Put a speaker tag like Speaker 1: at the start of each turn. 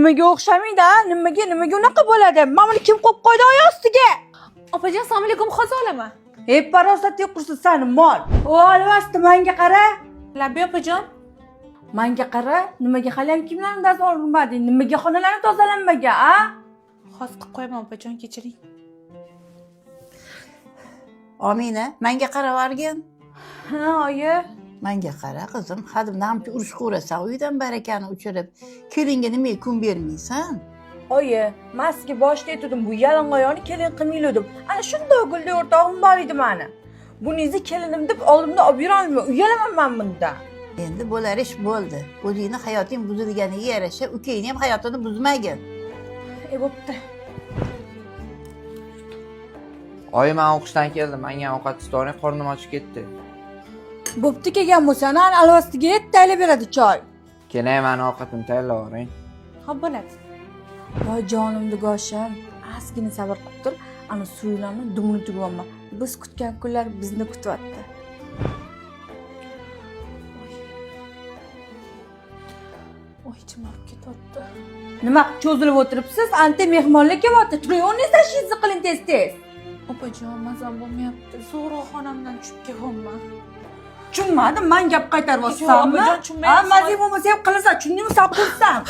Speaker 1: Nimaga o'xshamaydi? Nimaga unaqa bo'ladi? Mana buni kim qo'yib qo'ydi oyoq ostiga?
Speaker 2: Opajon, assalomu alaykum, hozir olaman.
Speaker 1: Ey parosatli qursin sani mol. O olmasdi, menga qara.
Speaker 2: Labbi opajon.
Speaker 1: Menga qara, nimaga hali ham kimlarni dazmol urmading? Nimaga xonalarni tozalanmagan, a?
Speaker 2: Hozir qilib qo'yaman opajon, kechiring.
Speaker 3: Omina, menga qaravorgin.
Speaker 1: Ha, oyi.
Speaker 3: Menga qara qizim, hadimdan urush ko'rasan, uydan barakani uchirib, kelinga nimaga kun bermaysan?
Speaker 1: Oyi, men sizga boshida aytdim, bu yalang'oyoqni kelin qilmaydim. Ana shunday gulli o'rtog'im bor edi meni. Buningizni kelinim deb oldimda olib yura olmayman. Uyalaman men bundan.
Speaker 3: Endi bo'lar ish bo'ldi. O'zingni hayoting buzilganiga yarasha, ukangni ham hayotini buzmagin.
Speaker 1: Bo'pti.
Speaker 4: Oyi, men o'qishdan keldim. Menga ovqat istoring, qornim ochib ketdi.
Speaker 1: Bo'pti kelgan bo'lsan, ana alvastiga tayyorlab beradi choy.
Speaker 4: Kelay, meni ovqatimni tayyorlavering.
Speaker 2: Xo'p bo'ladi.
Speaker 1: Voy jonimni goshim, ozgina sabr qilib tur. Ana suvlarni dumini tug'onma. Biz kutgan kunlar bizni kutyapti.
Speaker 2: Oy, ichim olib ketyapti.
Speaker 1: Nima cho'zilib o'tiribsiz? Anta mehmonlar kelyapti. Turing, o'rningizni ishingizni qiling tez-tez.
Speaker 2: Opajon, mazam bo'lmayapti. Zo'rg'a xonamdan tushib kelyapman.
Speaker 1: Tushunmadim, men gap qaytaryapsanmi?
Speaker 2: Yo'q, opajon, tushunmayapman.
Speaker 1: Mazing bo'lmasa ham qilasan, tushundingmi? Sap qilsan.